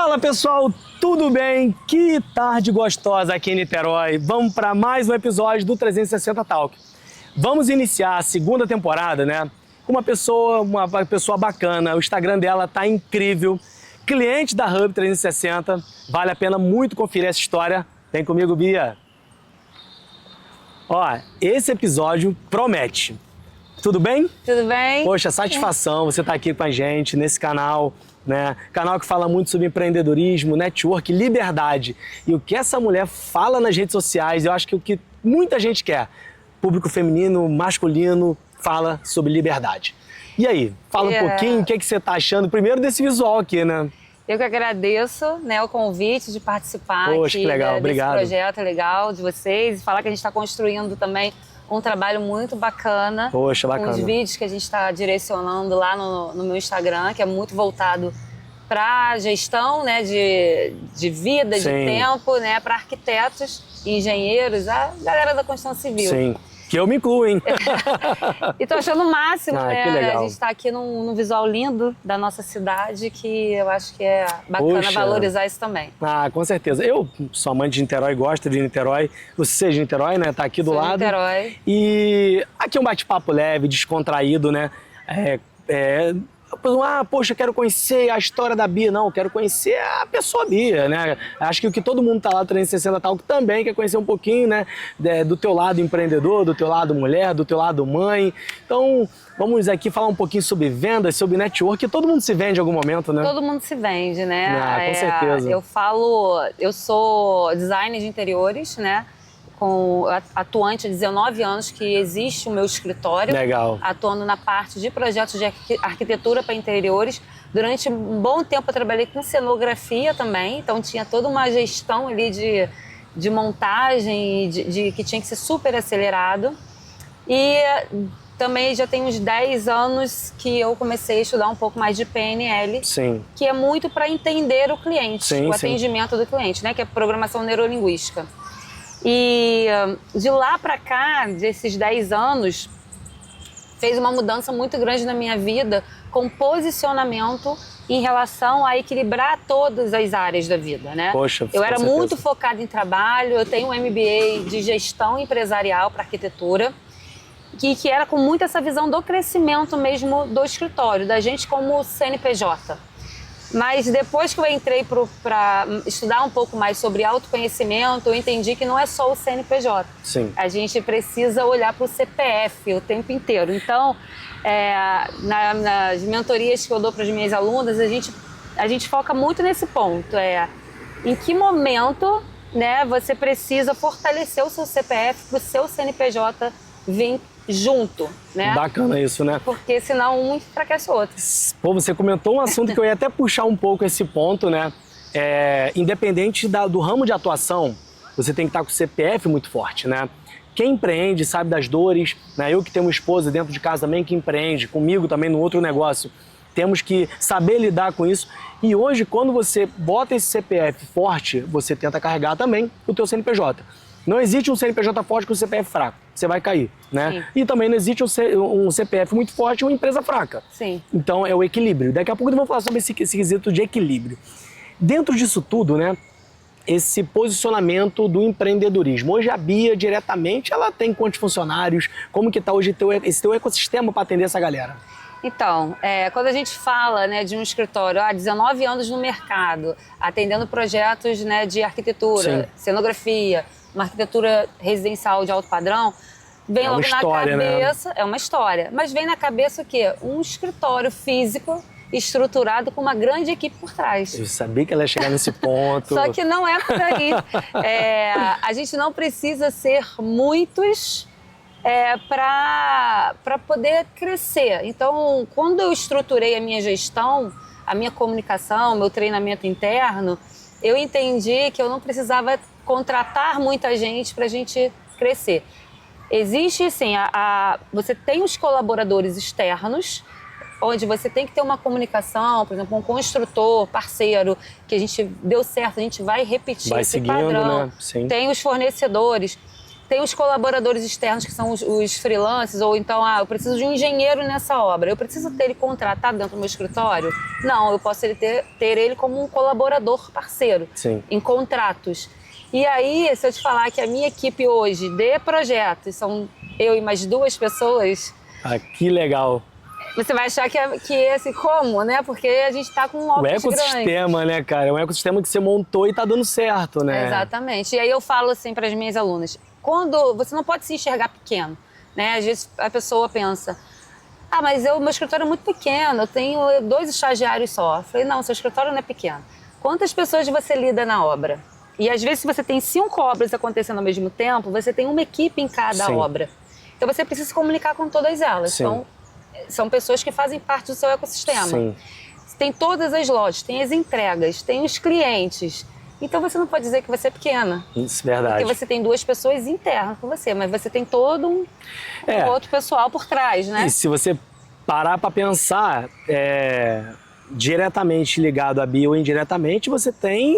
Fala pessoal, tudo bem? Que tarde gostosa aqui em Niterói. Vamos para mais um episódio do 360 Talk. Vamos iniciar a segunda temporada, né? Com uma pessoa bacana. O Instagram dela tá incrível. Cliente da Hub 360. Vale a pena muito conferir essa história. Vem comigo, Bia. Ó, esse episódio promete. Tudo bem? Tudo bem? Poxa, satisfação você estar aqui com a gente nesse canal, né? Canal que fala muito sobre empreendedorismo, network, liberdade. E o que essa mulher fala nas redes sociais, eu acho que o que muita gente quer, público feminino, masculino, fala sobre liberdade. E aí, fala um pouquinho o que você está achando primeiro desse visual aqui, né? Eu que agradeço, né, o convite de participar Poxa, aqui que legal, desse obrigado. projeto legal de vocês e falar que a gente está construindo também um trabalho muito bacana. Poxa, bacana. Com os vídeos que a gente está direcionando lá no meu Instagram, que é muito voltado para gestão, né, de vida, Sim. de tempo, né, para arquitetos, engenheiros, a galera da construção civil. Sim, que eu me incluo, hein? E tô achando o máximo, né? Que legal. A gente tá aqui num visual lindo da nossa cidade, que eu acho que é bacana Poxa. valorizar isso também. Ah, com certeza. Eu sou amante de Niterói, gosto de Niterói. Você é de Niterói, né? Tá aqui do Sou de lado. Niterói. E aqui é um bate-papo leve, descontraído, né? Poxa, quero conhecer a história da Bia. Não, quero conhecer a pessoa Bia, né? Acho que o que todo mundo tá lá no 360 Talk também quer conhecer um pouquinho, né? Do teu lado empreendedor, do teu lado mulher, do teu lado mãe. Então, vamos aqui falar um pouquinho sobre vendas, sobre network. Todo mundo se vende em algum momento, né? Todo mundo se vende, né? Ah, com certeza. Eu sou designer de interiores, né? Atuante há 19 anos que existe o meu escritório. Legal. Atuando na parte de projetos de arquitetura para interiores. Durante um bom tempo eu trabalhei com cenografia também, então tinha toda uma gestão ali de montagem, que tinha que ser super acelerado. E também já tem uns 10 anos que eu comecei a estudar um pouco mais de PNL. Sim. Que é muito para entender o cliente, Sim, o sim. atendimento do cliente, né? Que é programação neurolinguística. E de lá para cá, desses 10 anos, fez uma mudança muito grande na minha vida com posicionamento em relação a equilibrar todas as áreas da vida, né? Poxa, eu era com certeza. muito focada em trabalho, eu tenho um MBA de gestão empresarial para arquitetura, que era com muito essa visão do crescimento mesmo do escritório, da gente como CNPJ. Mas depois que eu entrei para estudar um pouco mais sobre autoconhecimento, eu entendi que não é só o CNPJ. Sim. A gente precisa olhar para o CPF o tempo inteiro. Então, nas mentorias que eu dou para as minhas alunas, a gente foca muito nesse ponto. Em que momento, né, você precisa fortalecer o seu CPF para o seu CNPJ vir junto, né? Bacana isso, né? Porque senão um enfraquece o outro. Pô, você comentou um assunto que eu ia até puxar um pouco esse ponto, né? Independente do ramo de atuação, você tem que estar com o CPF muito forte, né? Quem empreende sabe das dores, né? Eu que tenho uma esposa dentro de casa também que empreende, comigo também no outro negócio. Temos que saber lidar com isso. E hoje, quando você bota esse CPF forte, você tenta carregar também o teu CNPJ. Não existe um CNPJ forte com um CPF fraco. Você vai cair, né? Sim. E também não existe um CPF muito forte e uma empresa fraca. Sim. Então é o equilíbrio. Daqui a pouco nós vamos falar sobre esse quesito de equilíbrio. Dentro disso tudo, né? Esse posicionamento do empreendedorismo. Hoje a Bia, diretamente, ela tem quantos funcionários? Como que está hoje esse teu ecossistema para atender essa galera? Então, quando a gente fala, né, de um escritório há 19 anos no mercado, atendendo projetos, né, de arquitetura, Sim. cenografia, uma arquitetura residencial de alto padrão, vem logo na cabeça, né? É uma história, mas vem na cabeça o quê? Um escritório físico estruturado com uma grande equipe por trás. Eu sabia que ela ia chegar nesse ponto. Só que não é por aí. A gente não precisa ser muitos para poder crescer. Então, quando eu estruturei a minha gestão, a minha comunicação, meu treinamento interno, eu entendi que eu não precisava contratar muita gente para a gente crescer. Existe, sim, você tem os colaboradores externos, onde você tem que ter uma comunicação, por exemplo, um construtor, parceiro, que a gente deu certo, a gente vai repetir esse seguindo, padrão. né? Sim. Tem os fornecedores. Tem os colaboradores externos, que são os freelancers, ou então, eu preciso de um engenheiro nessa obra. Eu preciso ter ele contratado dentro do meu escritório? Não, eu posso ter ele como um colaborador parceiro, Sim. em contratos. E aí, se eu te falar que a minha equipe hoje de projetos são eu e mais 2 pessoas... Ah, que legal. Você vai achar que é assim, como, né? Porque a gente tá com um O óculos ecossistema, grande. né, cara? É um ecossistema que você montou e tá dando certo, né? Exatamente. E aí eu falo assim para as minhas alunas, quando você não pode se enxergar pequeno, né? Às vezes a pessoa pensa, mas meu escritório é muito pequeno, eu tenho 2 estagiários só. Eu falei, não, seu escritório não é pequeno. Quantas pessoas você lida na obra? E às vezes se você tem 5 obras acontecendo ao mesmo tempo, você tem uma equipe em cada Sim. obra. Então você precisa se comunicar com todas elas. Sim. Então, são pessoas que fazem parte do seu ecossistema. Sim. Tem todas as lojas, tem as entregas, tem os clientes. Então você não pode dizer que você é pequena. Isso, verdade. Porque você tem 2 pessoas internas com você, mas você tem todo um outro pessoal por trás, né? E se você parar para pensar, diretamente ligado à Bia ou indiretamente, você tem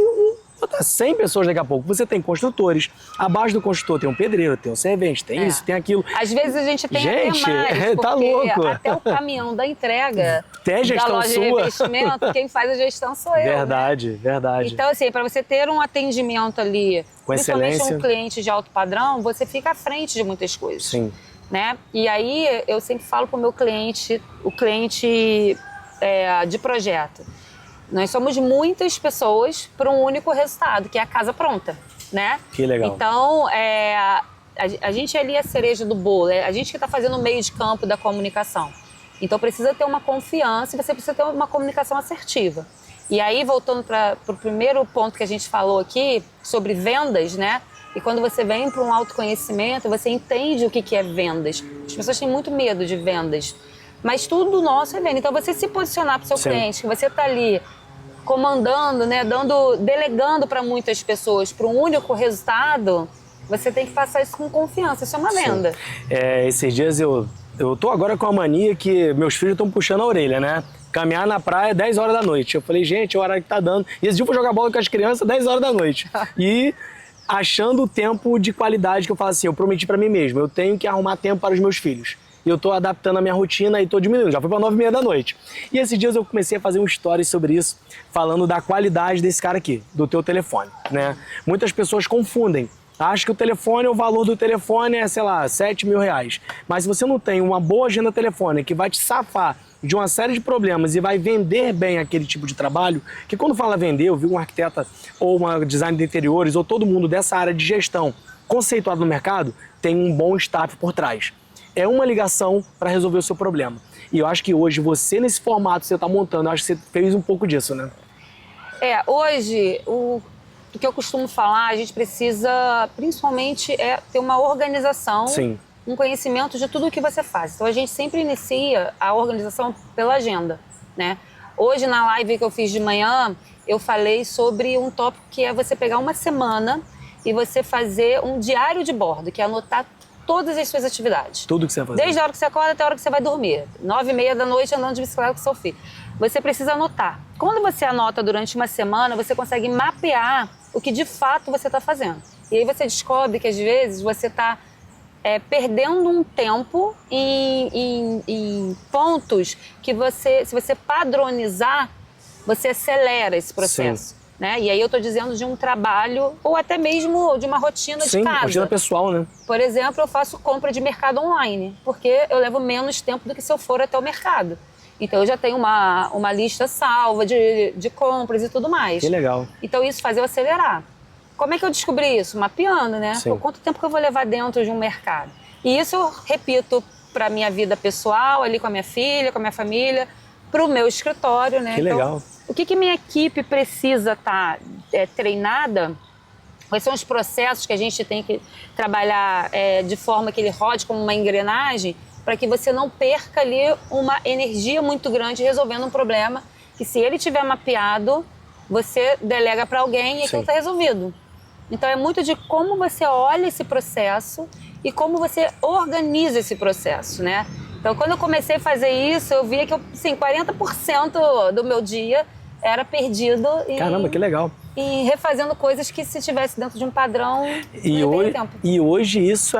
100 pessoas daqui a pouco. Você tem construtores. Abaixo do construtor tem um pedreiro, tem um servente, tem isso, tem aquilo. Às vezes a gente tem até mais, tá louco. Até o caminhão da entrega até a gestão da loja sua. de investimento, quem faz a gestão sou eu. Verdade, né? verdade. Então, assim, para você ter um atendimento ali, com principalmente excelência, um cliente de alto padrão, você fica à frente de muitas coisas. Sim. Né? E aí eu sempre falo para o meu cliente, o cliente de projeto, nós somos muitas pessoas para um único resultado, que é a casa pronta, né? Que legal. Então, a gente ali é a cereja do bolo, a gente que está fazendo o meio de campo da comunicação. Então precisa ter uma confiança e você precisa ter uma comunicação assertiva. E aí, voltando para o primeiro ponto que a gente falou aqui, sobre vendas, né? E quando você vem para um autoconhecimento, você entende o que é vendas. As pessoas têm muito medo de vendas, mas tudo nosso é venda. Então, você se posicionar para o seu cliente, que você está ali comandando, né, delegando para muitas pessoas para um único resultado, você tem que passar isso com confiança. Isso é uma venda. Esses dias eu tô agora com a mania que meus filhos estão puxando a orelha, né? Caminhar na praia 10 horas da noite. Eu falei, gente, é o horário que tá dando. E esse dia eu vou jogar bola com as crianças 10 horas da noite. E achando o tempo de qualidade que eu falo assim, eu prometi para mim mesmo, eu tenho que arrumar tempo para os meus filhos. E eu tô adaptando a minha rotina e tô diminuindo, já foi para 9h30 da noite. E esses dias eu comecei a fazer um story sobre isso, falando da qualidade desse cara aqui, do teu telefone, né? Muitas pessoas confundem. Acho que o telefone, o valor do telefone é, sei lá, R$7.000. Mas se você não tem uma boa agenda telefônica que vai te safar de uma série de problemas e vai vender bem aquele tipo de trabalho, que quando fala vender, eu vi um arquiteta ou uma design de interiores ou todo mundo dessa área de gestão conceituado no mercado, tem um bom staff por trás. É uma ligação para resolver o seu problema. E eu acho que hoje você, nesse formato que você está montando, eu acho que você fez um pouco disso, né? Hoje, o que eu costumo falar, a gente precisa, principalmente, ter uma organização, Sim. um conhecimento de tudo o que você faz. Então, a gente sempre inicia a organização pela agenda, né? Hoje, na live que eu fiz de manhã, eu falei sobre um tópico que é você pegar uma semana e você fazer um diário de bordo, que é anotar todas as suas atividades. Tudo que você vai fazer. Desde a hora que você acorda até a hora que você vai dormir. 9h30 da noite andando de bicicleta com seu filho. Você precisa anotar. Quando você anota durante uma semana, você consegue mapear o que de fato você está fazendo. E aí você descobre que às vezes você está perdendo um tempo em pontos que se você padronizar, você acelera esse processo. Sim. Né? E aí eu estou dizendo de um trabalho ou até mesmo de uma rotina de casa. Sim, rotina pessoal, né? Por exemplo, eu faço compra de mercado online, porque eu levo menos tempo do que se eu for até o mercado. Então eu já tenho uma lista salva de compras e tudo mais. Que legal. Então isso faz eu acelerar. Como é que eu descobri isso? Mapeando, né? Sim. Pô, quanto tempo que eu vou levar dentro de um mercado? E isso eu repito para a minha vida pessoal, ali com a minha filha, com a minha família, para o meu escritório, né? Que legal. Então, o que minha equipe precisa estar treinada? Quais são os processos que a gente tem que trabalhar de forma que ele rode como uma engrenagem, para que você não perca ali uma energia muito grande resolvendo um problema que, se ele tiver mapeado, você delega para alguém e aquilo está resolvido. Então é muito de como você olha esse processo e como você organiza esse processo, né? Então quando eu comecei a fazer isso, eu via que 40% do meu dia era perdido. Caramba, que legal. e refazendo coisas que se estivesse dentro de um padrão, não teria tempo. E hoje isso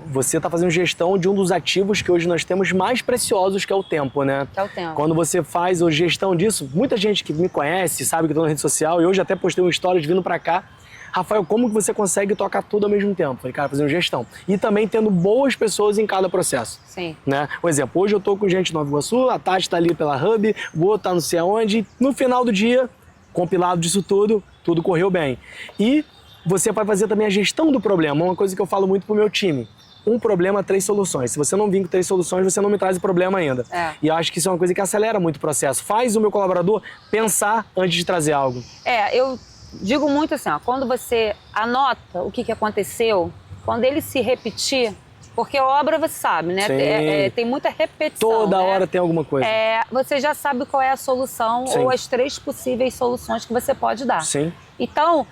você está fazendo gestão de um dos ativos que hoje nós temos mais preciosos, que é o tempo, né? Que é o tempo. Quando você faz a gestão disso, muita gente que me conhece, sabe que eu estou na rede social, e hoje até postei uma história de vindo para cá. Rafael, como que você consegue tocar tudo ao mesmo tempo? Falei, cara, fazendo gestão. E também tendo boas pessoas em cada processo. Sim. Né? Por exemplo, hoje eu tô com gente de Nova Iguaçu, a Tati tá ali pela Hub, o Gô tá não sei aonde. No final do dia, compilado disso tudo correu bem. E você vai fazer também a gestão do problema, uma coisa que eu falo muito pro meu time. Um problema, 3 soluções. Se você não vir com 3 soluções, você não me traz o problema ainda. E eu acho que isso é uma coisa que acelera muito o processo. Faz o meu colaborador pensar antes de trazer algo. Eu digo muito assim, quando você anota o que aconteceu, quando ele se repetir, porque obra você sabe, né? Tem muita repetição. Toda né? hora tem alguma coisa. Você já sabe qual é a solução ou as 3 possíveis soluções que você pode dar. Sim. Então,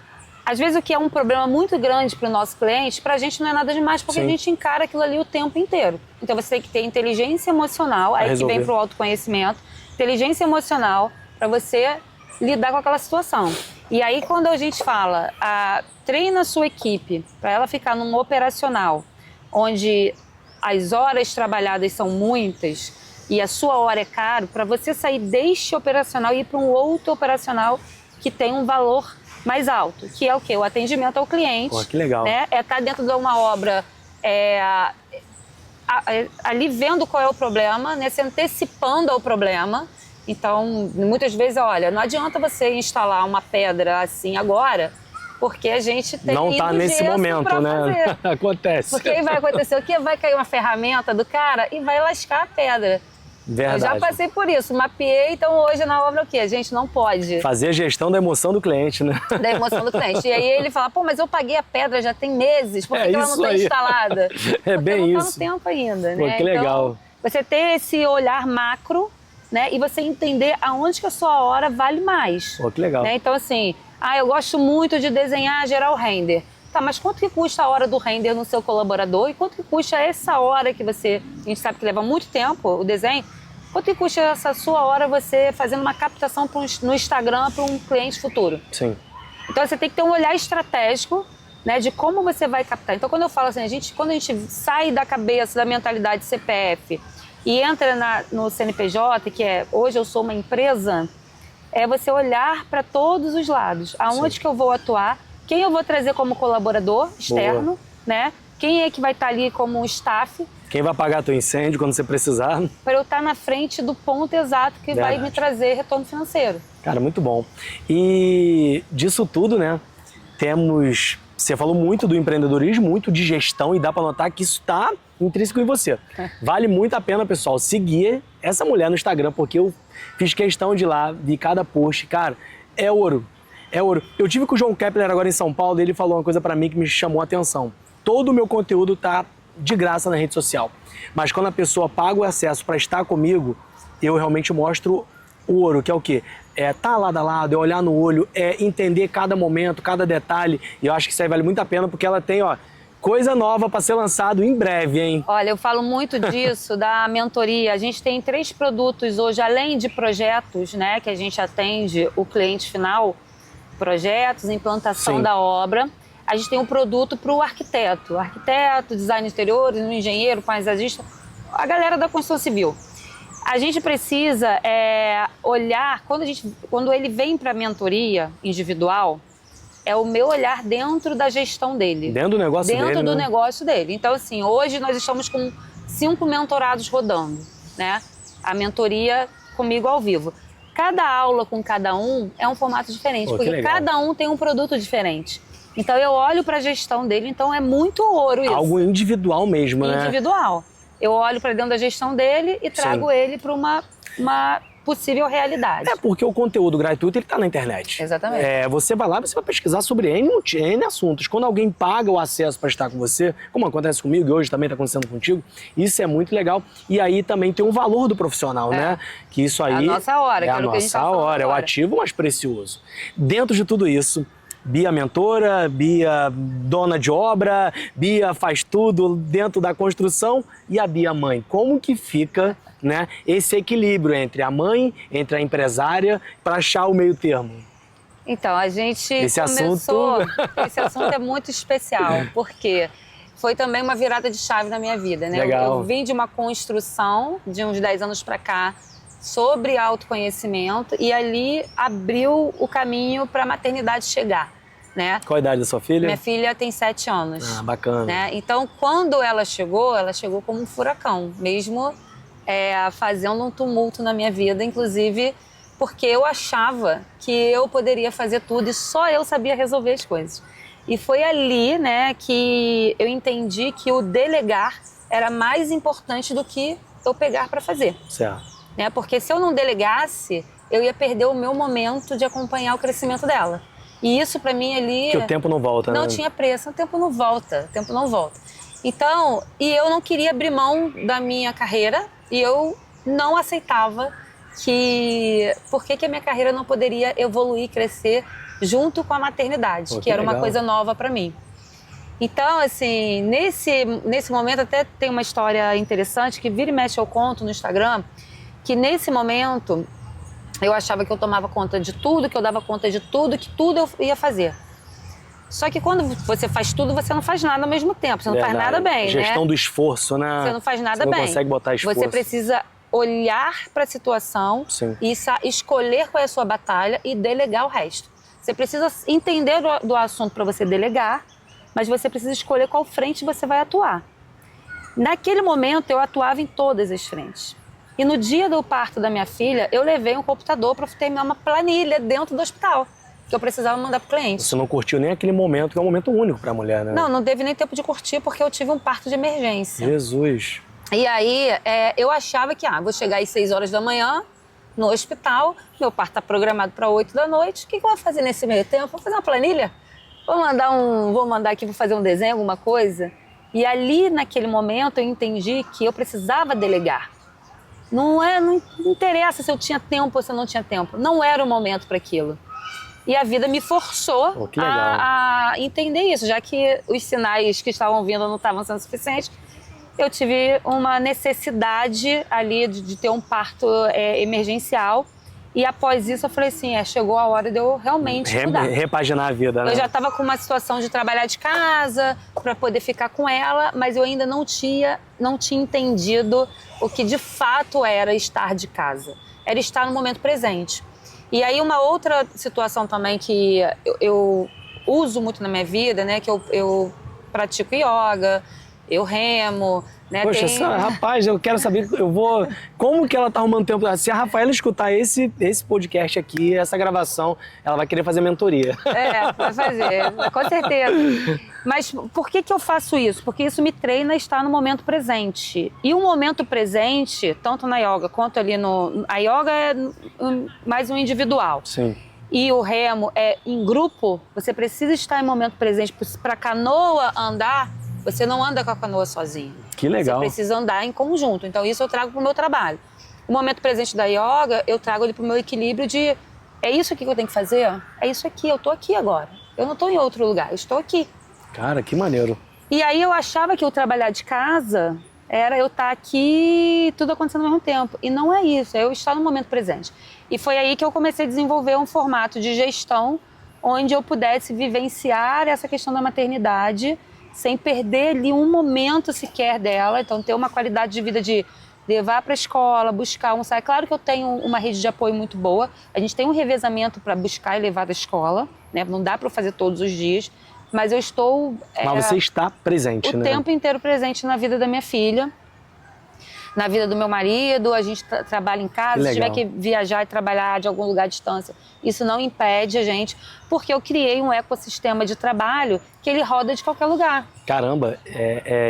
às vezes o que é um problema muito grande para o nosso cliente, para a gente não é nada demais, porque a gente encara aquilo ali o tempo inteiro. Então você tem que ter inteligência emocional, aí que vem para o autoconhecimento, inteligência emocional para você lidar com aquela situação. E aí quando a gente fala, treina a sua equipe para ela ficar num operacional, onde as horas trabalhadas são muitas e a sua hora é caro, para você sair deste operacional e ir para um outro operacional que tem um valor mais alto, que é o quê? O atendimento ao cliente. Pô, que legal. Né? Estar dentro de uma obra ali vendo qual é o problema, né? Se antecipando ao problema. Então, muitas vezes, olha, não adianta você instalar uma pedra assim agora, porque a gente tem não tá nesse momento, né? Acontece. Porque aí vai acontecer o quê? Vai cair uma ferramenta do cara e vai lascar a pedra. Verdade. Eu já passei por isso, mapeei, então hoje na obra o quê? A gente não pode. Fazer a gestão da emoção do cliente, né? Da emoção do cliente. E aí ele fala, pô, mas eu paguei a pedra já tem meses, por que ela não está instalada? É bem não isso. Tá no tempo ainda, Pô, né? que legal. Então, você ter esse olhar macro, né? E você entender aonde que a sua hora vale mais. Pô, que legal. Né? Então assim, eu gosto muito de desenhar, gerar o render. Tá, mas quanto que custa a hora do render no seu colaborador? E quanto que custa essa hora que a gente sabe que leva muito tempo, o desenho? Quanto que custa essa sua hora você fazendo uma captação no Instagram para um cliente futuro? Sim. Então você tem que ter um olhar estratégico, né, de como você vai captar. Então quando eu falo assim, quando a gente sai da cabeça, da mentalidade CPF e entra no CNPJ, que hoje eu sou uma empresa, é você olhar para todos os lados. Aonde que eu vou atuar, quem eu vou trazer como colaborador externo, né? Quem é que vai estar ali como staff. Quem vai pagar teu incêndio quando você precisar. Para eu estar na frente do ponto exato que vai me trazer retorno financeiro. Cara, muito bom. E disso tudo, né, você falou muito do empreendedorismo, muito de gestão, e dá para notar que isso está intrínseco em você. Vale muito a pena, pessoal, seguir essa mulher no Instagram, porque eu fiz questão de ir lá, vi cada post. Cara, é ouro. É ouro. Eu tive com o João Kepler agora em São Paulo, e ele falou uma coisa para mim que me chamou a atenção. Todo o meu conteúdo tá de graça na rede social. Mas quando a pessoa paga o acesso para estar comigo, eu realmente mostro o ouro, que é o quê? É tá lado a lado, é olhar no olho, é entender cada momento, cada detalhe. E eu acho que isso aí vale muito a pena, porque ela tem, coisa nova para ser lançado em breve, hein? Olha, eu falo muito disso, da mentoria. A gente tem 3 produtos hoje, além de projetos, né, que a gente atende o cliente final, projetos, implantação da obra. A gente tem um produto para o arquiteto, design de interiores, um engenheiro, paisagista, a galera da construção civil. A gente precisa olhar, quando ele vem para a mentoria individual, é o meu olhar dentro da gestão dele. Dentro do negócio dele, Dentro do né? negócio dele. Então, assim, hoje nós estamos com 5 mentorados rodando, né? A mentoria comigo ao vivo. Cada aula com cada um é um formato diferente, porque cada um tem um produto diferente. Então eu olho para a gestão dele, então é muito ouro isso. Algo individual mesmo, né? Individual. Eu olho para dentro da gestão dele e trago ele para uma possível realidade. É porque o conteúdo gratuito ele tá na internet. Exatamente. Você vai lá, você vai pesquisar sobre N assuntos. Quando alguém paga o acesso para estar com você, como acontece comigo e hoje também está acontecendo contigo, isso é muito legal. E aí também tem um valor do profissional, né? Que isso aí é a nossa hora, é a nossa hora, é o ativo mais precioso. Dentro de tudo isso, Bia mentora, Bia dona de obra, Bia faz tudo dentro da construção e a Bia mãe. Como que fica, né, esse equilíbrio entre a mãe, entre a empresária, para achar o meio termo? Então, a gente Esse começou... assunto... Esse assunto é muito especial, porque foi também uma virada de chave na minha vida, né? Legal. Eu vim de uma construção de uns 10 anos para cá sobre autoconhecimento e ali abriu o caminho para a maternidade chegar, né? Qual a idade da sua filha? Minha filha tem 7 anos. Ah, bacana. Né? Então, quando ela chegou como um furacão, mesmo fazendo um tumulto na minha vida, inclusive porque eu achava que eu poderia fazer tudo e só eu sabia resolver as coisas. E foi ali, né, que eu entendi que o delegar era mais importante do que eu pegar para fazer. Certo. Né? Porque se eu não delegasse, eu ia perder o meu momento de acompanhar o crescimento dela. E isso para mim ali... Que o tempo não volta, né? Não tinha preço, o tempo não volta, Então, e eu não queria abrir mão da minha carreira e eu não aceitava por que a minha carreira não poderia evoluir, crescer junto com a maternidade, Pô, que era legal. uma coisa nova para mim. Então, assim, nesse momento até tem uma história interessante que vira e mexe eu conto no Instagram, que nesse momento eu achava que eu tomava conta de tudo, que eu dava conta de tudo, que tudo eu ia fazer. Só que quando você faz tudo, você não faz nada ao mesmo tempo, você não faz nada bem, Gestão né? do esforço, né? Você não faz nada bem. Você bem. não consegue botar esforço. Você precisa olhar para a situação e escolher qual é a sua batalha e delegar o resto. Você precisa entender do assunto para você delegar, mas você precisa escolher qual frente você vai atuar. Naquele momento, eu atuava em todas as frentes. E no dia do parto da minha filha, eu levei um computador para terminar uma planilha dentro do hospital, que eu precisava mandar para o cliente. Você não curtiu nem aquele momento, que é um momento único para a mulher, né? Não teve nem tempo de curtir, porque eu tive um parto de emergência. Jesus! E aí, eu achava que, vou chegar às 6 horas da manhã no hospital, meu parto está programado para 8 da noite, o que eu vou fazer nesse meio tempo? Vou fazer uma planilha? Vou mandar aqui, vou fazer um desenho, alguma coisa? E ali, naquele momento, eu entendi que eu precisava delegar. Não interessa se eu tinha tempo ou se eu não tinha tempo. Não era o momento para aquilo. E a vida me forçou a entender isso, já que os sinais que estavam vindo não estavam sendo suficientes. Eu tive uma necessidade ali de ter um parto emergencial. E após isso eu falei assim, chegou a hora de eu realmente mudar. Repaginar a vida, né? Eu já estava com uma situação de trabalhar de casa para poder ficar com ela, mas eu ainda não tinha entendido o que de fato era estar de casa. Era estar no momento presente. E aí uma outra situação também que eu uso muito na minha vida, né, que eu pratico yoga, eu remo, né? Poxa, rapaz, eu quero saber, como que ela tá arrumando tempo? Se a Rafaela escutar esse podcast aqui, essa gravação, ela vai querer fazer mentoria. Vai fazer, com certeza. Mas por que eu faço isso? Porque isso me treina a estar no momento presente. E o momento presente, tanto na yoga quanto ali a yoga é mais um individual. Sim. E o remo é em grupo, você precisa estar em momento presente. Para a canoa andar, você não anda com a canoa sozinho. Que legal. Você precisa andar em conjunto. Então, isso eu trago para o meu trabalho. O momento presente da yoga, eu trago ele para o meu equilíbrio de... É isso aqui que eu tenho que fazer? É isso aqui, eu estou aqui agora. Eu não estou em outro lugar, eu estou aqui. Cara, que maneiro. E aí eu achava que o trabalhar de casa era eu estar aqui tudo acontecendo ao mesmo tempo. E não é isso, é eu estar no momento presente. E foi aí que eu comecei a desenvolver um formato de gestão onde eu pudesse vivenciar essa questão da maternidade sem perder ali um momento sequer dela. Então, ter uma qualidade de vida de levar para a escola, buscar, almoçar. É claro que eu tenho uma rede de apoio muito boa. A gente tem um revezamento para buscar e levar da escola, né? Não dá para eu fazer todos os dias, mas eu estou... Mas você está presente, né? O tempo inteiro presente na vida da minha filha, na vida do meu marido, a gente trabalha em casa, se tiver que viajar e trabalhar de algum lugar à distância, isso não impede a gente, porque eu criei um ecossistema de trabalho que ele roda de qualquer lugar. Caramba,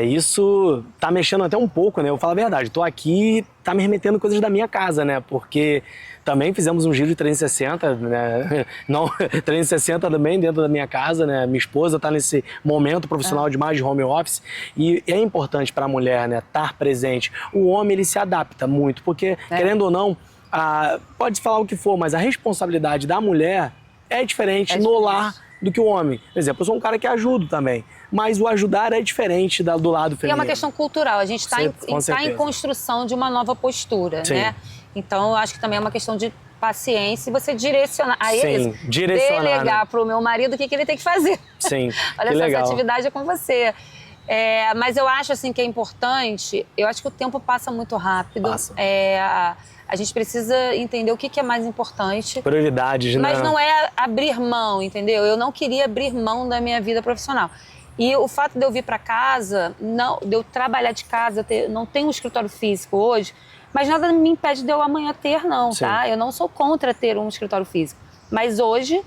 isso tá mexendo até um pouco, né? Eu falo a verdade, tô aqui, tá me remetendo coisas da minha casa, né? Porque também fizemos um giro de 360, né? Não, 360 também dentro da minha casa, né? Minha esposa tá nesse momento profissional de mais de home office e é importante para a mulher, né? Estar presente. O homem, ele se adapta muito, porque, querendo ou não, pode falar o que for, mas a responsabilidade da mulher é diferente no lar do que o homem. Por exemplo, eu sou um cara que ajudo também, mas o ajudar é diferente do lado E é feminino. uma questão cultural, a gente está em construção de uma nova postura, Sim. né? Então, eu acho que também é uma questão de paciência e você direcionar. Aí Sim, direcionar, delegar né? para o meu marido o que ele tem que fazer. Sim, Olha que só, legal. essa atividade é com você. Mas eu acho assim que é importante, eu acho que o tempo passa muito rápido. Passa. A gente precisa entender o que é mais importante. Prioridades, né? Mas não é abrir mão, entendeu? Eu não queria abrir mão da minha vida profissional. E o fato de eu vir para casa, de eu trabalhar de casa, não tenho um escritório físico hoje, mas nada me impede de eu amanhã ter, não, Sim. tá? Eu não sou contra ter um escritório físico. Mas hoje,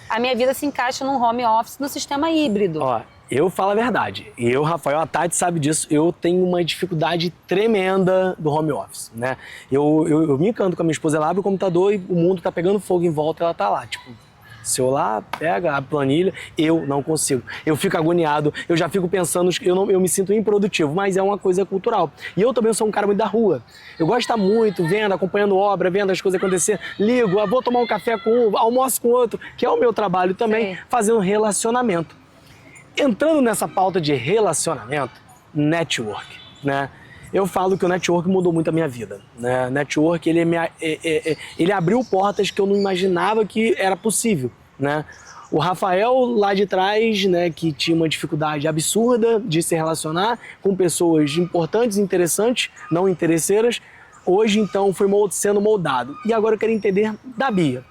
a minha vida se encaixa num home office, no sistema híbrido. Ó, eu falo a verdade. Eu, Rafael, a Tati sabe disso. Eu tenho uma dificuldade tremenda do home office, né? Eu me encanto com a minha esposa, ela abre o computador e o mundo tá pegando fogo em volta e ela tá lá, tipo... celular, pega a planilha, eu não consigo. Eu fico agoniado, eu já fico pensando, eu me sinto improdutivo, mas é uma coisa cultural. E eu também sou um cara muito da rua. Eu gosto de estar muito vendo, acompanhando obra, vendo as coisas acontecer. Ligo, vou tomar um café com um, almoço com outro, que é o meu trabalho também, fazendo relacionamento. Entrando nessa pauta de relacionamento, network, né? Eu falo que o network mudou muito a minha vida, né? Network, ele abriu portas que eu não imaginava que era possível, né? O Rafael lá de trás, né, que tinha uma dificuldade absurda de se relacionar com pessoas importantes, interessantes, não interesseiras, hoje então foi sendo moldado. E agora eu quero entender da Bia.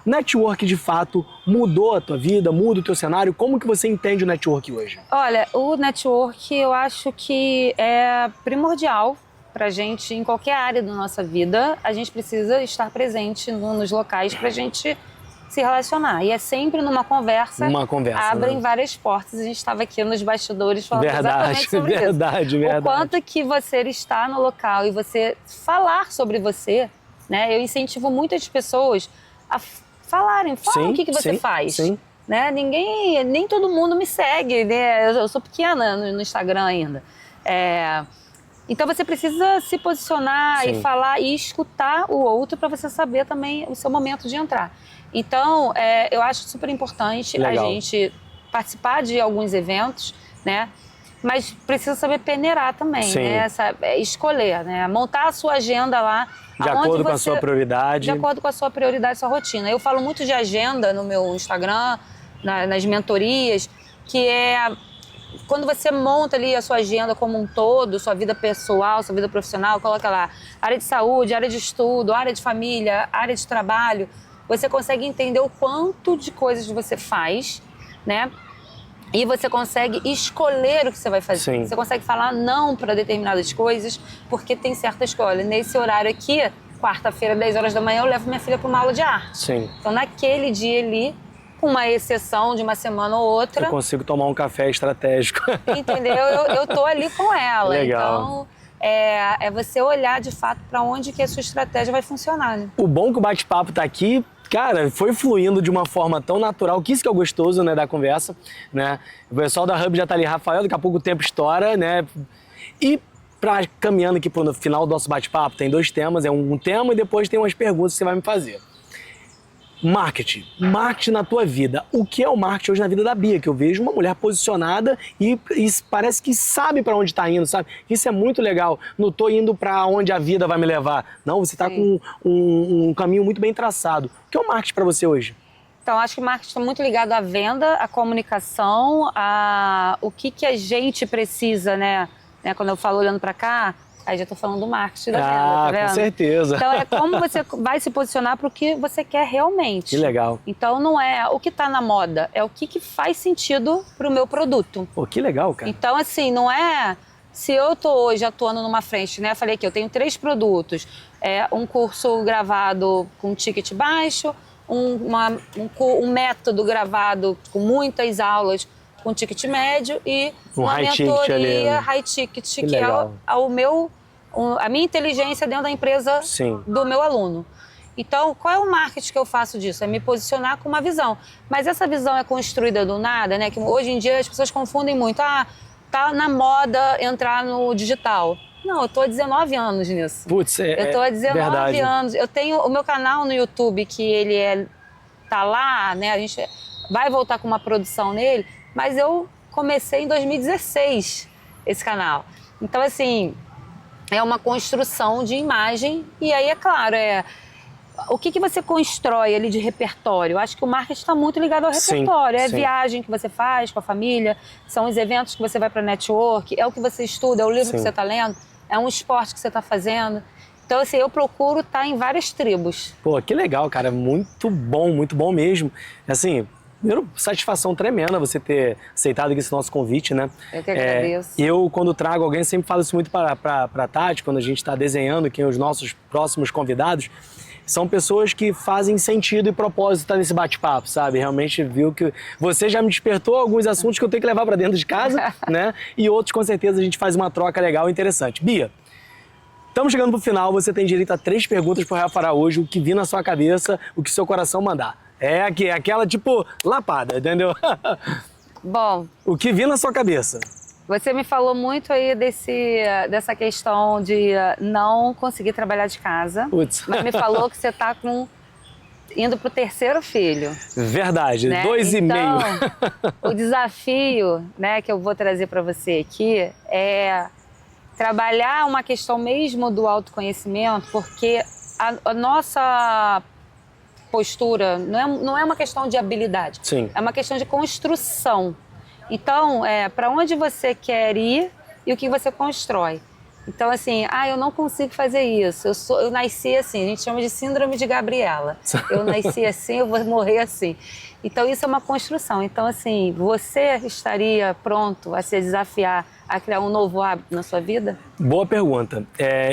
O network, de fato, mudou a tua vida, muda o teu cenário? Como que você entende o network hoje? Olha, o network eu acho que é primordial pra gente, em qualquer área da nossa vida, a gente precisa estar presente nos locais pra gente se relacionar. E é sempre numa conversa, abrem várias portas. A gente estava aqui nos bastidores falando exatamente sobre isso. Verdade. O quanto que você está no local e você falar sobre você, né? Eu incentivo muitas pessoas a falarem, o que você faz. Sim. Né? Nem todo mundo me segue, né? Eu sou pequena no Instagram ainda. Então você precisa se posicionar e falar e escutar o outro para você saber também o seu momento de entrar. Então, eu acho super importante a gente participar de alguns eventos, né? Mas precisa saber peneirar também, né? Escolher, né? Montar a sua agenda lá. De acordo com a sua prioridade. De acordo com a sua prioridade, sua rotina. Eu falo muito de agenda no meu Instagram, nas mentorias, que é quando você monta ali a sua agenda como um todo, sua vida pessoal, sua vida profissional, coloca lá área de saúde, área de estudo, área de família, área de trabalho, você consegue entender o quanto de coisas você faz, né? E você consegue escolher o que você vai fazer. Sim. Você consegue falar não para determinadas coisas, porque tem certa escolha. Nesse horário aqui, quarta-feira, 10 horas da manhã, eu levo minha filha para uma aula de arte. Sim. Então, naquele dia ali, com uma exceção de uma semana ou outra... eu consigo tomar um café estratégico. Entendeu? Eu tô ali com ela. Legal. Então, é você olhar, de fato, para onde que a sua estratégia vai funcionar, né? O bom que o bate-papo tá aqui... Cara, foi fluindo de uma forma tão natural, que isso que é o gostoso, né, da conversa, né? O pessoal da Hub já tá ali, Rafael, daqui a pouco o tempo estoura, né? E caminhando aqui pro final do nosso bate-papo, tem 2 temas, um tema e depois tem umas perguntas que você vai me fazer. Marketing na tua vida. O que é o marketing hoje na vida da Bia? Que eu vejo uma mulher posicionada e parece que sabe para onde está indo, sabe? Isso é muito legal. Não tô indo para onde a vida vai me levar. Não, você está com um caminho muito bem traçado. O que é o marketing para você hoje? Então, acho que o marketing está muito ligado à venda, à comunicação, o que a gente precisa, né? Quando eu falo olhando para cá, aí já tô falando do marketing da venda, tá vendo? Com certeza. Então, é como você vai se posicionar para o que você quer realmente. Que legal. Então, não é o que tá na moda, é o que faz sentido pro meu produto. Pô, que legal, cara. Então, assim, não é... Se eu tô hoje atuando numa frente, né? Eu falei que eu tenho 3 produtos. Um curso gravado com ticket baixo, um método gravado com muitas aulas com ticket médio e uma mentoria high ticket, que é a minha inteligência dentro da empresa do meu aluno. Então, qual é o marketing que eu faço disso? É me posicionar com uma visão. Mas essa visão é construída do nada, né? Que hoje em dia as pessoas confundem muito. Tá na moda entrar no digital. Não, eu tô há 19 anos nisso. Putz, eu tô há 19 verdade. anos. Eu tenho o meu canal no YouTube, que ele tá lá, né? vai voltar com uma produção nele, mas eu comecei em 2016 esse canal. Então, assim, é uma construção de imagem e aí, é claro, o que você constrói ali de repertório? Eu acho que o marketing está muito ligado ao repertório. É a viagem que você faz com a família, são os eventos que você vai para network, é o que você estuda, é o livro que você está lendo, é um esporte que você está fazendo. Então, assim, eu procuro estar em várias tribos. Pô, que legal, cara. Muito bom mesmo. Assim, primeiro, satisfação tremenda você ter aceitado aqui esse nosso convite, né? Eu que agradeço. Eu, quando trago alguém, sempre falo isso muito para a Tati, quando a gente está desenhando quem os nossos próximos convidados, são pessoas que fazem sentido e propósito estar nesse bate-papo, sabe? Realmente viu que você já me despertou alguns assuntos que eu tenho que levar para dentro de casa, né? E outros, com certeza, a gente faz uma troca legal e interessante. Bia, estamos chegando pro final, você tem direito a 3 perguntas pro Rafa Araújo, o que vir na sua cabeça, o que seu coração mandar. É aquela, tipo, lapada, entendeu? Bom... O que vir na sua cabeça. Você me falou muito aí dessa questão de não conseguir trabalhar de casa. Putz. Mas me falou que você está indo pro 3º filho. Verdade, né? 2,5. Então, o desafio, né, que eu vou trazer para você aqui é trabalhar uma questão mesmo do autoconhecimento, porque a nossa postura não é uma questão de habilidade, Sim. É uma questão de construção. Então, para onde você quer ir e o que você constrói. Então, assim, eu não consigo fazer isso, eu nasci assim, a gente chama de síndrome de Gabriela. Eu nasci assim, eu vou morrer assim. Então, isso é uma construção. Então, assim, você estaria pronto a se desafiar a criar um novo hábito na sua vida? Boa pergunta.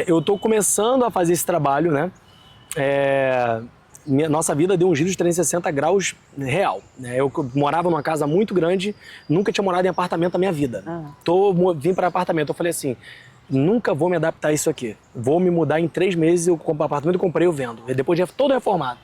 Eu estou começando a fazer esse trabalho, né? Nossa vida deu um giro de 360 graus real. Né? Eu morava numa casa muito grande, nunca tinha morado em apartamento na minha vida. Vim para apartamento, eu falei assim, nunca vou me adaptar a isso aqui. Vou me mudar em 3 meses, eu compro apartamento, eu comprei, eu vendo. E depois de todo reformado,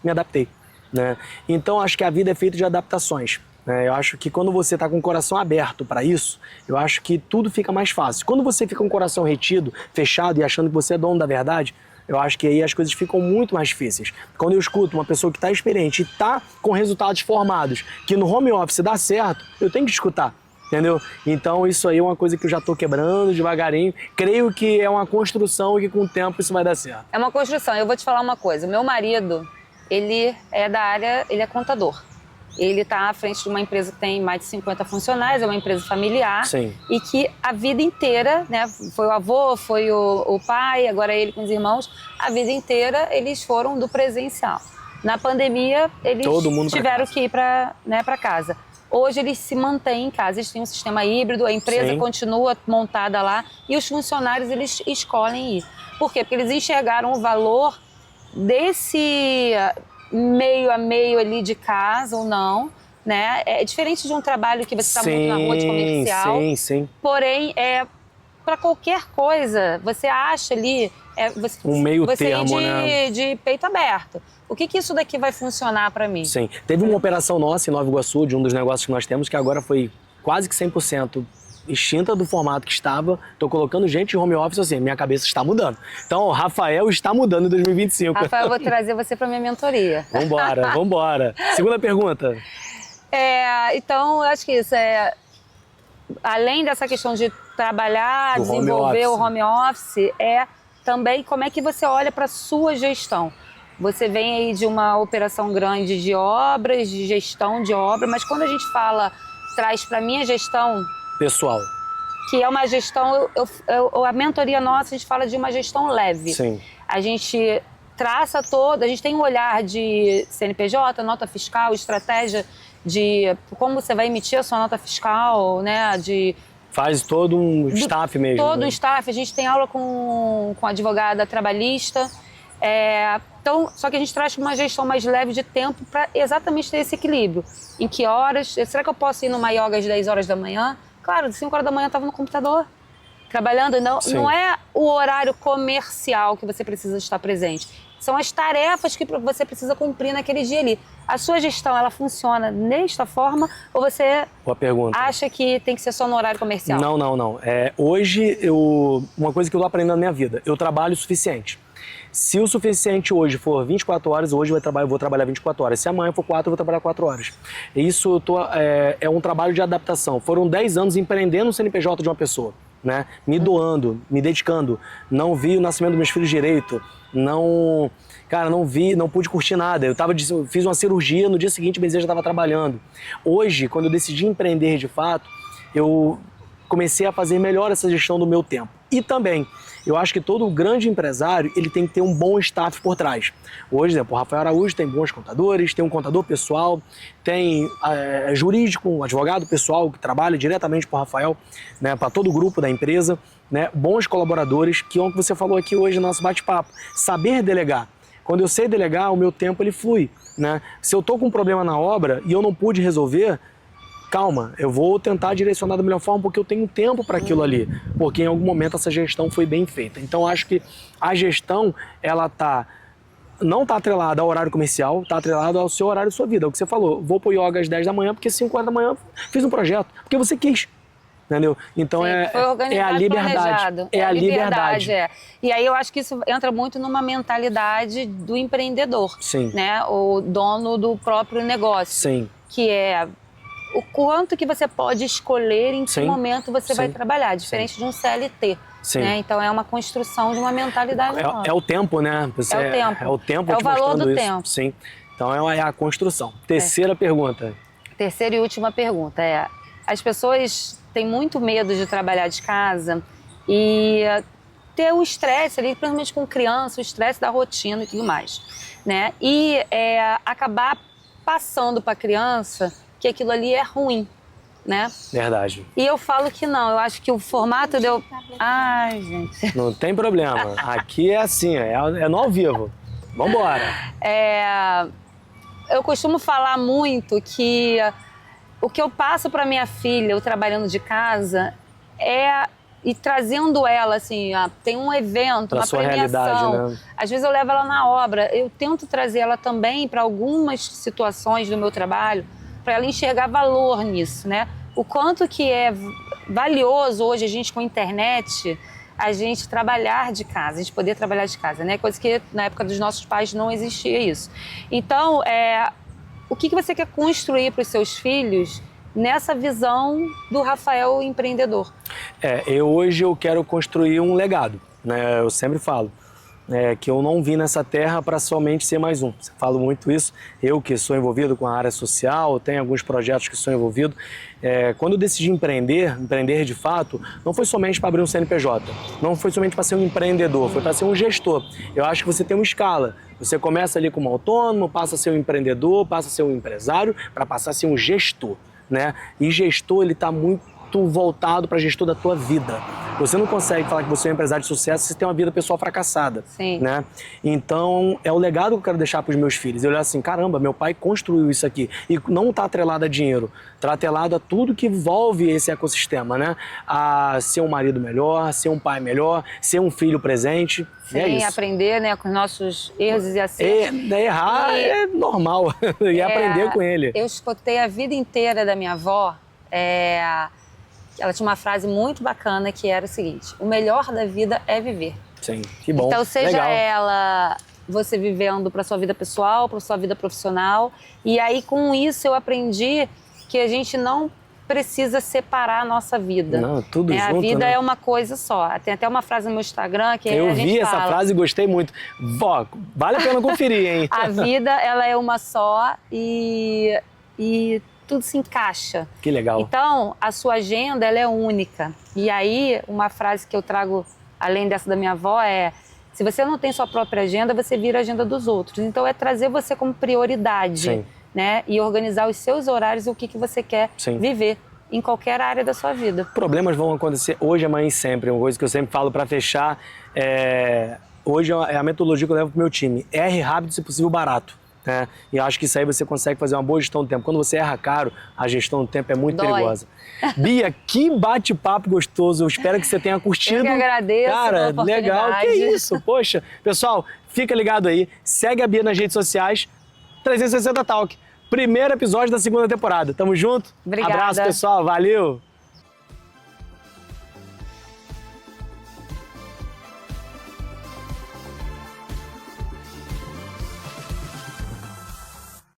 me adaptei. Né? Então, acho que a vida é feita de adaptações. Né? Eu acho que quando você está com o coração aberto para isso, eu acho que tudo fica mais fácil. Quando você fica com o coração retido, fechado e achando que você é dono da verdade, eu acho que aí as coisas ficam muito mais difíceis. Quando eu escuto uma pessoa que está experiente e está com resultados formados, que no home office dá certo, eu tenho que escutar. Entendeu? Então isso aí é uma coisa que eu já estou quebrando devagarinho. Creio que é uma construção e que com o tempo isso vai dar certo. É uma construção. Eu vou te falar uma coisa. O meu marido, ele é da área, ele é contador. Ele está à frente de uma empresa que tem mais de 50 funcionários, é uma empresa familiar. Sim. E que a vida inteira, né, foi o avô, foi o pai, agora ele com os irmãos, a vida inteira eles foram do presencial. Na pandemia, eles tiveram que ir para casa. Hoje eles se mantêm em casa, eles têm um sistema híbrido, a empresa continua montada lá e os funcionários eles escolhem ir. Por quê? Porque eles enxergaram o valor desse meio a meio ali de casa ou não, né? É diferente de um trabalho que você está muito na rua de comercial. Sim. Porém, para qualquer coisa, você acha ali um meio termo, né? De peito aberto. O que isso daqui vai funcionar para mim? Sim. Teve uma operação nossa em Nova Iguaçu, de um dos negócios que nós temos, que agora foi quase que 100% extinta do formato que estava. Estou colocando gente em home office, assim, minha cabeça está mudando. Então, o Rafael está mudando em 2025. Rafael, eu vou trazer você para minha mentoria. Vambora. Segunda pergunta. Então, eu acho que isso além dessa questão de trabalhar, desenvolver o home office, também como é que você olha para a sua gestão. Você vem aí de uma operação grande de obras, de gestão de obra, mas quando a gente traz para minha gestão pessoal, que é uma gestão, a mentoria nossa, a gente fala de uma gestão leve. Sim. A gente traça a gente tem um olhar de CNPJ, nota fiscal, estratégia de como você vai emitir a sua nota fiscal, né? Faz todo um staff mesmo. Todo um staff, a gente tem aula com a advogada trabalhista. Então, só que a gente traz uma gestão mais leve de tempo para exatamente ter esse equilíbrio. Em que horas? Será que eu posso ir numa yoga às 10 horas da manhã? Claro, às 5 horas da manhã eu estava no computador, trabalhando. Não é o horário comercial que você precisa estar presente. São as tarefas que você precisa cumprir naquele dia ali. A sua gestão, ela funciona desta forma ou você acha que tem que ser só no horário comercial? Não. Hoje, uma coisa que eu estou aprendendo na minha vida, eu trabalho o suficiente. Se o suficiente hoje for 24 horas, hoje eu vou trabalhar 24 horas. Se amanhã for 4, eu vou trabalhar 4 horas. Isso é um trabalho de adaptação. Foram 10 anos empreendendo o CNPJ de uma pessoa, né? Me doando, me dedicando. Não vi o nascimento dos meus filhos direito. Não pude curtir nada. Fiz uma cirurgia, no dia seguinte eu já estava trabalhando. Hoje, quando eu decidi empreender de fato, eu comecei a fazer melhor essa gestão do meu tempo. E também, eu acho que todo grande empresário, ele tem que ter um bom staff por trás. Hoje, o Rafael Araújo tem bons contadores, tem um contador pessoal, tem jurídico, um advogado pessoal que trabalha diretamente para o Rafael, né, para todo o grupo da empresa, né, bons colaboradores, que é o que você falou aqui hoje no nosso bate-papo. Saber delegar. Quando eu sei delegar, o meu tempo ele flui, né? Se eu estou com um problema na obra e eu não pude resolver, calma, eu vou tentar direcionar da melhor forma porque eu tenho tempo para aquilo ali, porque em algum momento essa gestão foi bem feita. Então acho que a gestão, ela não está atrelada ao horário comercial, está atrelada ao seu horário e sua vida. É o que você falou, vou pro yoga às 10 da manhã porque 5 horas da manhã fiz um projeto, porque você quis. Entendeu? Então foi organizado, a liberdade. Planejado. É a liberdade. E aí eu acho que isso entra muito numa mentalidade do empreendedor, Sim. né? O dono do próprio negócio. Sim. Que é o quanto que você pode escolher em que Sim. momento você Sim. vai trabalhar, diferente de um CLT. Sim. Né? Então é uma construção de uma mentalidade nova. É o tempo, né? É o tempo. É o tempo É o te valor mostrando do isso. tempo. Sim. Então é a construção. Terceira pergunta. Terceira e última pergunta é: as pessoas têm muito medo de trabalhar de casa e ter o estresse ali, principalmente com criança, o estresse da rotina e tudo mais, né? E acabar passando para a criança que aquilo ali é ruim, né? Verdade. E eu falo que não, eu acho que o formato deu... Ai, gente. Não tem problema. Aqui é assim, é no ao vivo. Vambora. Eu costumo falar muito que o que eu passo para minha filha, eu trabalhando de casa, e trazendo ela, assim, tem um evento, pra uma sua premiação. realidade, né? Às vezes eu levo ela na obra, eu tento trazer ela também para algumas situações do meu trabalho, para ela enxergar valor nisso, né? O quanto que é valioso hoje a gente com a internet, a gente trabalhar de casa, a gente poder trabalhar de casa, né? Coisa que na época dos nossos pais não existia isso. Então, o que você quer construir para os seus filhos nessa visão do Rafael empreendedor? Hoje eu quero construir um legado, né? Eu sempre falo que eu não vim nessa terra para somente ser mais um. Eu falo muito isso. Eu que sou envolvido com a área social, tenho alguns projetos que sou envolvido. Quando eu decidi empreender de fato, não foi somente para abrir um CNPJ, não foi somente para ser um empreendedor, foi para ser um gestor. Eu acho que você tem uma escala. Você começa ali como autônomo, passa a ser um empreendedor, passa a ser um empresário, para passar a ser um gestor, né? E gestor, ele está muito voltado para gestor da tua vida. Você não consegue falar que você é um empresário de sucesso se você tem uma vida pessoal fracassada. Sim. Né? Então, é o legado que eu quero deixar para os meus filhos. Eu olho assim, caramba, meu pai construiu isso aqui. E não está atrelado a dinheiro, está atrelado a tudo que envolve esse ecossistema, né? A ser um marido melhor, ser um pai melhor, ser um filho presente. Sim, é isso. Aprender, né, com os nossos erros e acertos. Errar é normal. E aprender com ele. Eu escutei a vida inteira da minha avó. Ela tinha uma frase muito bacana que era o seguinte: o melhor da vida é viver. Sim, que bom. Então, seja legal. ela você vivendo para sua vida pessoal, para sua vida profissional. E aí, com isso, eu aprendi que a gente não precisa separar a nossa vida. Não, tudo junto, a vida né? é uma coisa só. Tem até uma frase no meu Instagram que eu a gente vi essa fala, frase e gostei muito. Vó, vale a pena conferir, hein? a vida, ela é uma só e tudo se encaixa. Que legal. Então, a sua agenda, ela é única. E aí, uma frase que eu trago, além dessa da minha avó, se você não tem sua própria agenda, você vira a agenda dos outros. Então, é trazer você como prioridade. Sim. Né? E organizar os seus horários e o que você quer Sim. viver em qualquer área da sua vida. Problemas vão acontecer hoje, amanhã e sempre. Uma coisa que eu sempre falo para fechar hoje é a metodologia que eu levo pro meu time. Erre rápido, se possível, barato. Né? E acho que isso aí você consegue fazer uma boa gestão do tempo. Quando você erra caro, a gestão do tempo é muito perigosa. Bia, que bate-papo gostoso. Eu espero que você tenha curtido. Eu que agradeço. Cara, legal. Que isso, poxa. Pessoal, fica ligado aí. Segue a Bia nas redes sociais. 360 Talk. Primeiro episódio da segunda temporada. Tamo junto? Obrigada. Abraço, pessoal. Valeu.